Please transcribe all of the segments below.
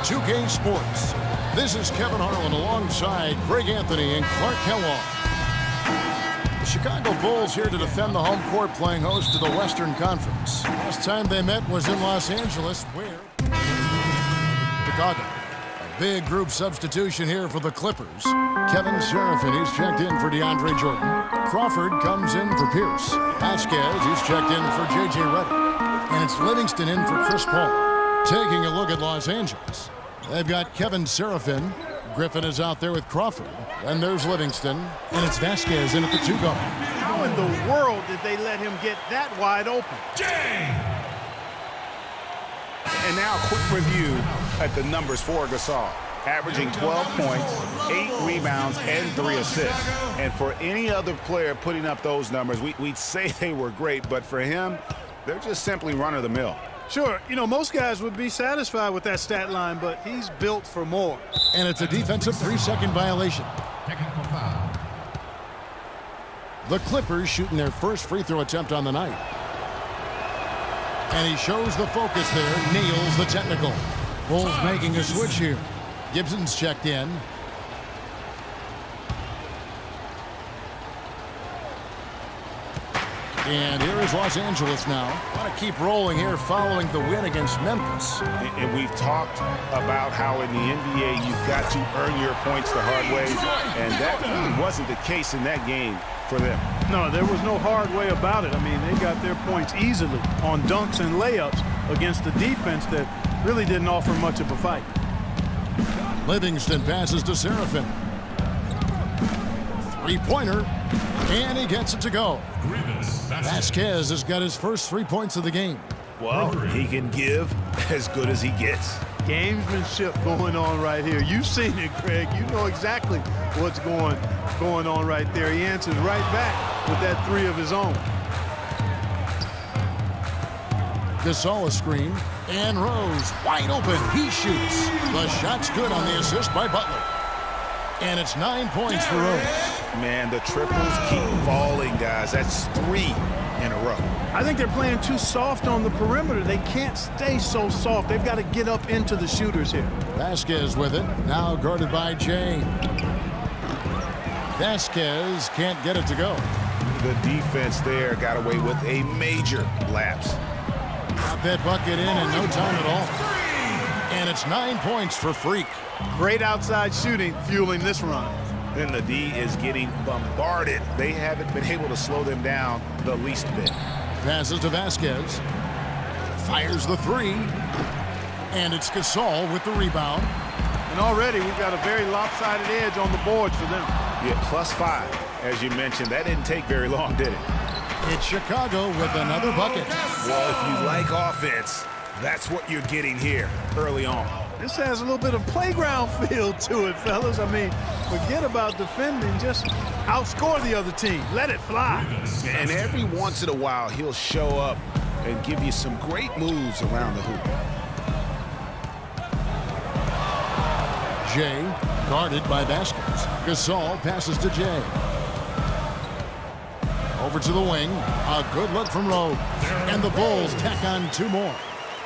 2K Sports. This is Kevin Harlan alongside Greg Anthony and Clark Kellogg. The Chicago Bulls here to defend the home court, playing host to the Western Conference. Last time they met was in Los Angeles, where Chicago. A big group substitution here for the Clippers. Kevin Seraphin, he's checked in for DeAndre Jordan. Crawford comes in for Pierce. Vasquez, he's checked in for J.J. Redick. And it's Livingston in for Chris Paul. Taking a look at Los Angeles, they've got Kevin Seraphin. Griffin is out there with Crawford. And there's Livingston. And it's Vasquez in at the 2 guard. How in the world did they let him get that wide open? And now a quick review at the numbers for Gasol. Averaging 12 points, 8 rebounds, and 3 assists. And for any other player putting up those numbers, we'd say they were great, but for him, they're just simply run-of-the-mill. Sure, you know, most guys would be satisfied with that stat line, but he's built for more. And it's a defensive 3-second violation. Technical foul. The Clippers shooting their first free throw attempt on the night. And he shows the focus there, nails the technical. Bulls making a switch here. Gibson's checked in. And here is Los Angeles now. Want to keep rolling here following the win against Memphis. And we've talked about how in the NBA you've got to earn your points the hard way, and that really wasn't the case in that game for them. No, there was no hard way about it. I mean, they got their points easily on dunks and layups against the defense that really didn't offer much of a fight. Livingston passes to Seraphin. Three-pointer, and he gets it to go. Vasquez has got his first 3 points of the game. Well, he can give as good as he gets. Gamesmanship going on right here. You've seen it, Greg. You know exactly what's going on right there. He answers right back with that 3 of his own. Gasol a screen, and Rose wide open. He shoots. The shot's good on the assist by Butler. And it's 9 points for Rose. Man, the triples keep falling, guys. That's 3 in a row. I think they're playing too soft on the perimeter. They can't stay so soft. They've got to get up into the shooters here. Vasquez with it, now guarded by Jay. Vasquez can't get it to go. The defense there got away with a major lapse. Got that bucket in no time at all. And it's 9 points for Freak. Great outside shooting fueling this run. Then the D is getting bombarded. They haven't been able to slow them down the least bit. Passes to Vasquez. Fires the 3. And it's Gasol with the rebound. And already we've got a very lopsided edge on the boards for them. Yeah, +5, as you mentioned. That didn't take very long, did it? It's Chicago with another bucket. Well, if you like offense, that's what you're getting here early on. This has a little bit of playground feel to it, fellas. I mean, forget about defending. Just outscore the other team. Let it fly. And every once in a while, he'll show up and give you some great moves around the hoop. Jay guarded by Vasquez. Gasol passes to Jay. Over to the wing. A good look from Rose. And the Bulls tack on 2 more.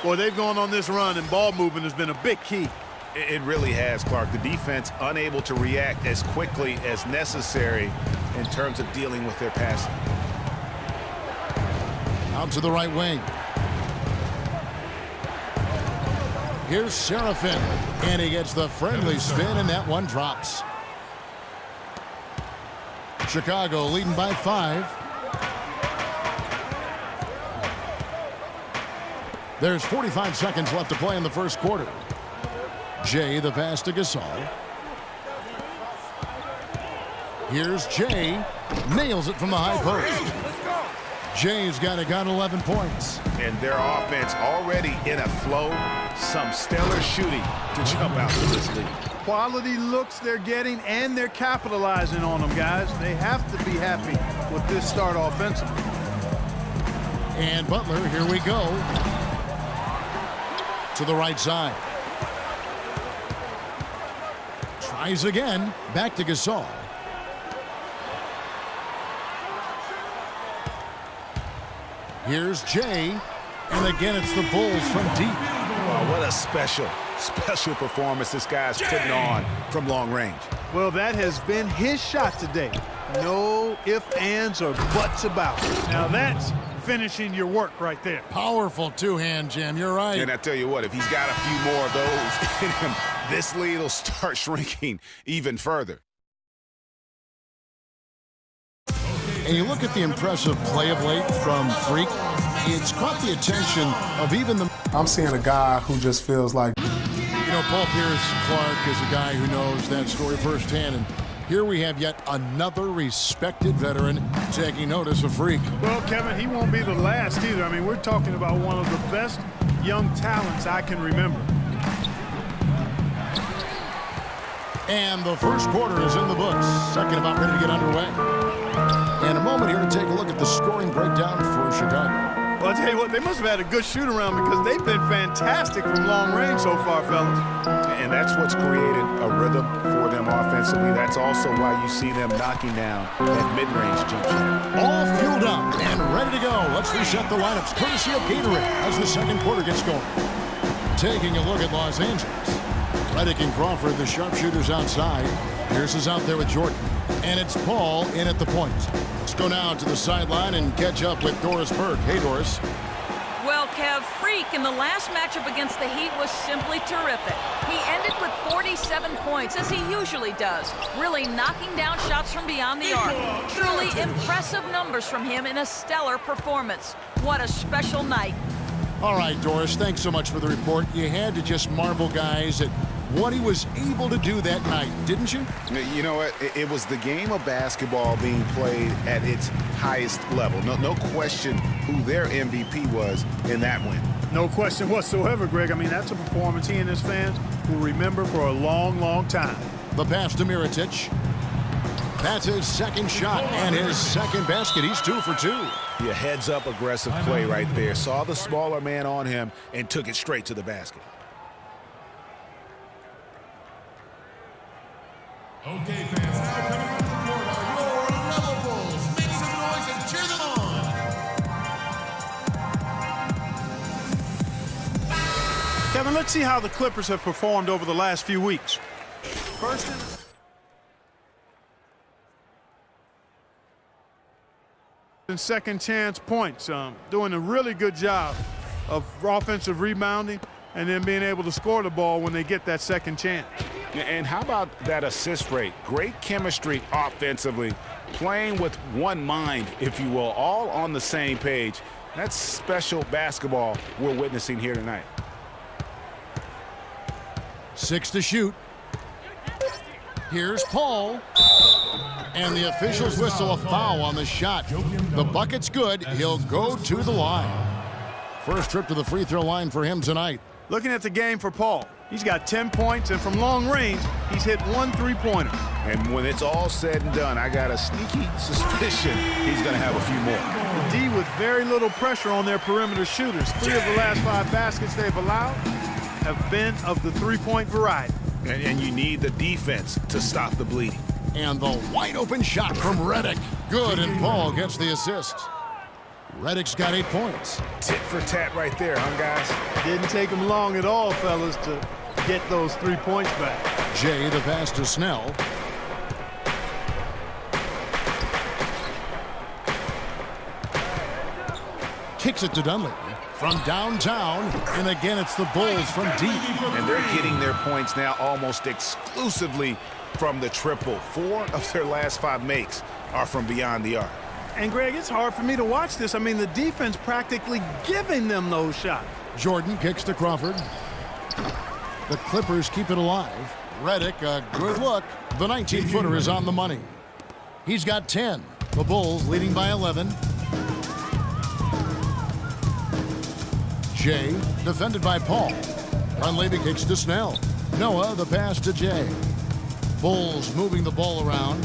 Boy, they've gone on this run, and ball movement has been a big key. It really has, Clark. The defense unable to react as quickly as necessary in terms of dealing with their passing. Out to the right wing. Here's Seraphin. And he gets the friendly spin, and that one drops. Chicago leading by 5. There's 45 seconds left to play in the first quarter. Jay, the pass to Gasol. Here's Jay. Nails it from the high post. Jay's got 11 points. And their offense already in a flow. Some stellar shooting to jump out to this lead. Quality looks they're getting, and they're capitalizing on them, guys. They have to be happy with this start offensively. And Butler, here we go. To the right side. Tries again. Back to Gasol. Here's Jay. And again, it's the Bulls from deep. Oh, what a special Special performance this guy's putting on from long range. Well, that has been his shot today. No ifs, ands, or buts about it. Now that's finishing your work right there. Powerful two-hand jam. You're right. And I tell you what, if he's got a few more of those in him, this lead will start shrinking even further. And you look at the impressive play of late from Freak, it's caught the attention of even the... I'm seeing a guy who just feels like... You know, Paul Pierce-Clark is a guy who knows that story firsthand, and here we have yet another respected veteran taking notice of Freak. Well, Kevin, he won't be the last either. I mean, we're talking about one of the best young talents I can remember. And the first quarter is in the books. Second about ready to get underway. And a moment here to take a look at the scoring breakdown for Chicago. Well, I'll tell you what, they must have had a good shoot-around because they've been fantastic from long range so far, fellas. And that's what's created a rhythm for them offensively. That's also why you see them knocking down that mid-range jump shot. All fueled up and ready to go. Let's reset the lineups courtesy of Gatorade as the second quarter gets going. Taking a look at Los Angeles. Redick and Crawford, the sharpshooters outside. Pierce is out there with Jordan. And it's Paul in at the point. Let's go now to the sideline and catch up with Doris Burke. Hey, Doris. Well, Kev, Freak in the last matchup against the Heat was simply terrific. He ended with 47 points, as he usually does, really knocking down shots from beyond the arc. Truly impressive numbers from him in a stellar performance. What a special night. All right, Doris, thanks so much for the report. You had to just marvel, guys, at what he was able to do that night, didn't you? You know what? It was the game of basketball being played at its highest level. No question who their MVP was in that win. No question whatsoever, Greg. I mean, that's a performance he and his fans will remember for a long, long time. The pass to Mirotic. That's his second shot and his second basket. He's 2 for 2. Yeah, heads-up aggressive play right there. Saw the smaller man on him and took it straight to the basket. Okay, fans, now coming from the court are your Rebel Bulls. Make some noise and cheer them on. Kevin, let's see how the Clippers have performed over the last few weeks. First and second chance points. Doing a really good job of offensive rebounding and then being able to score the ball when they get that second chance. And how about that assist rate? Great chemistry offensively, playing with one mind, if you will, all on the same page. That's special basketball we're witnessing here tonight. 6 to shoot. Here's Paul. And the officials whistle a foul on the shot. The bucket's good. He'll go to the line. First trip to the free throw line for him tonight. Looking at the game for Paul, he's got 10 points, and from long range, he's hit 1 3-pointer. And when it's all said and done, I got a sneaky suspicion he's going to have a few more. The D with very little pressure on their perimeter shooters. 3 of the last 5 baskets they've allowed have been of the 3-point variety. And you need the defense to stop the bleeding. And the wide open shot from Redick. Good, and Paul gets the assist. Redick's got 8 points. Tit for tat right there, huh, guys? Didn't take him long at all, fellas, to get those 3 points back. Jay, the pass to Snell. Kicks it to Dunleavy from downtown, and again it's the Bulls from deep. And they're getting their points now almost exclusively from the triple. 4 of their last 5 makes are from beyond the arc. And, Greg, it's hard for me to watch this. I mean, the defense practically giving them those shots. Jordan kicks to Crawford. The Clippers keep it alive. Redick, a good look. The 19-footer is on the money. He's got 10. The Bulls leading by 11. Jay, defended by Paul. Dunleavy kicks to Snell. Noah, the pass to Jay. Bulls moving the ball around.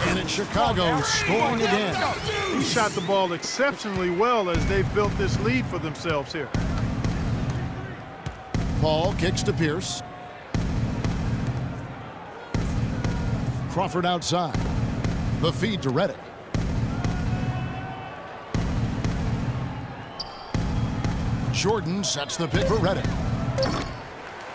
And it's Chicago scoring again. He shot the ball exceptionally well as they've built this lead for themselves here. Paul kicks to Pierce. Crawford outside. The feed to Redick. Jordan sets the pick for Redick.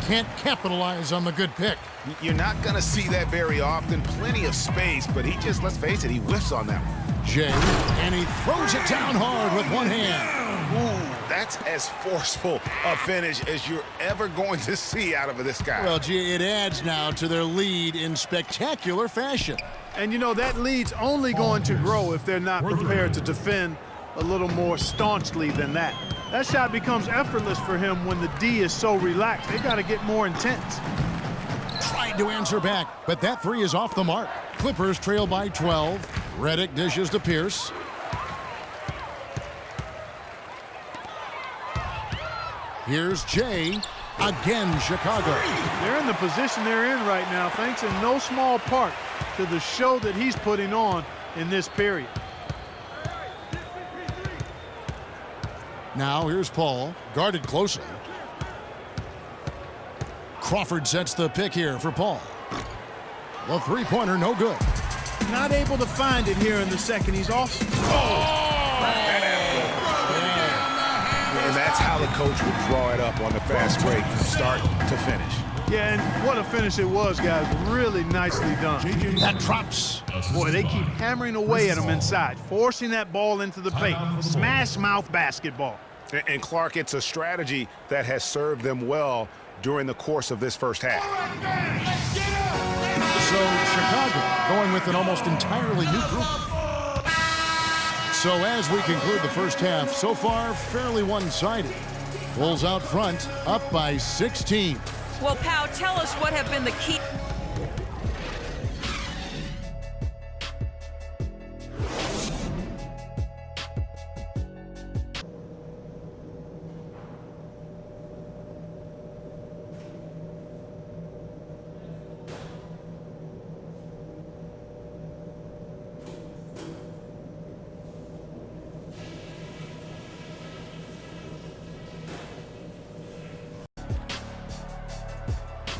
Can't capitalize on the good pick. You're not going to see that very often. Plenty of space, but he just, let's face it, he whiffs on that one. Jay, and he throws it down hard with one hand. Ooh, that's as forceful a finish as you're ever going to see out of this guy. Well, gee, it adds now to their lead in spectacular fashion. And you know, that lead's only going to grow if they're not prepared to defend a little more staunchly than that. That shot becomes effortless for him when the D is so relaxed. They got to get more intense. Tried to answer back, but that three is off the mark. Clippers trail by 12. Redick dishes to Pierce. Here's Jay. Again, Chicago. They're in the position they're in right now, thanks in no small part to the show that he's putting on in this period. Now here's Paul, guarded closely. Crawford sets the pick here for Paul. The three-pointer, no good. Not able to find it here in the second. He's off. And that's how the coach would draw it up on the fast break from start to finish. Yeah, and what a finish it was, guys. Really nicely done. That drops. Boy, they keep hammering away at him inside, forcing that ball into the paint. Smash mouth basketball. And Clark, it's a strategy that has served them well during the course of this first half. So Chicago going with an almost entirely new group. So as we conclude the first half, so far fairly one-sided. Bulls out front, up by 16. Well, Pau, tell us what have been the key.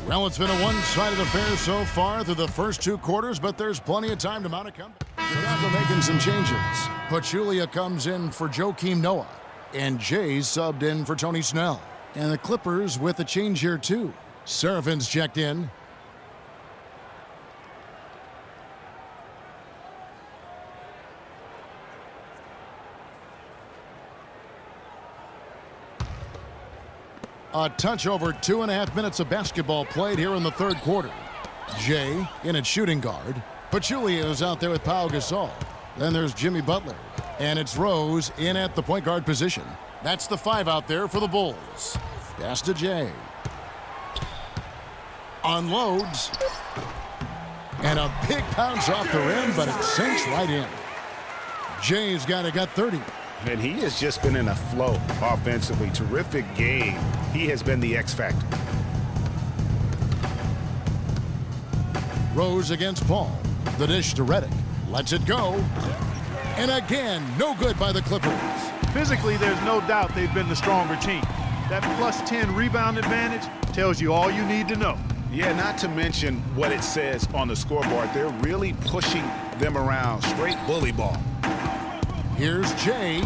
Well, it's been a one-sided affair so far through the first two quarters, but there's plenty of time to mount a comeback. Chicago making some changes. Pachulia comes in for Joakim Noah, and Jay's subbed in for Tony Snell. And the Clippers with a change here, too. Serafin's checked in. A touch over 2.5 minutes of basketball played here in the third quarter. Jay in at shooting guard. Pachulia is out there with Pau Gasol. Then there's Jimmy Butler. And it's Rose in at the point guard position. That's the five out there for the Bulls. Pass to Jay. Unloads. And a big bounce off the rim, but it sinks right in. Jay's got 30. And he has just been in a flow offensively. Terrific game. He has been the X factor. Rose against Paul. The dish to Redick. Lets it go. And again, no good by the Clippers. Physically, there's no doubt they've been the stronger team. That plus 10 rebound advantage tells you all you need to know. Yeah, not to mention what it says on the scoreboard. They're really pushing them around. Straight bully ball. Here's Jay.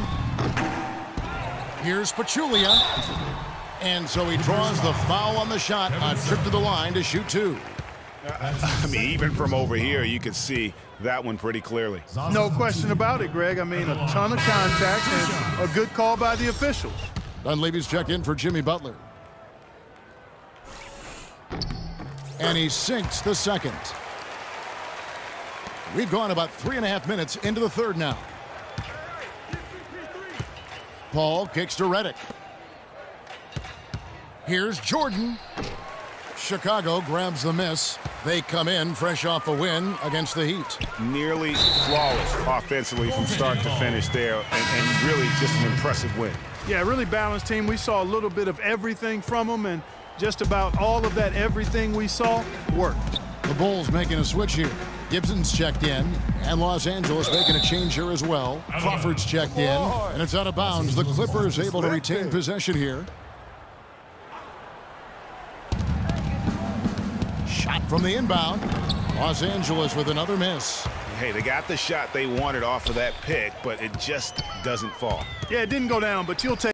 Here's Pachulia. And so he draws the foul on the shot. A trip to the line to shoot two. I mean, even from over here, you could see that one pretty clearly. No question about it, Greg. I mean, a ton of contact and a good call by the officials. Dunleavy's checked in for Jimmy Butler. And he sinks the second. We've gone about 3.5 minutes into the third now. Paul kicks to Redick. Here's Jordan. Chicago grabs the miss. They come in fresh off a win against the Heat. Nearly flawless offensively from start to finish there, and really just an impressive win. Yeah, really balanced team. We saw a little bit of everything from them, and just about all of that everything we saw worked. The Bulls making a switch here. Gibson's checked in, and Los Angeles making a change here as well. Crawford's checked in, and it's out of bounds. The Clippers able to retain possession here. Shot from the inbound. Los Angeles with another miss. Hey, they got the shot they wanted off of that pick, but it just doesn't fall. Yeah, it didn't go down, but you'll take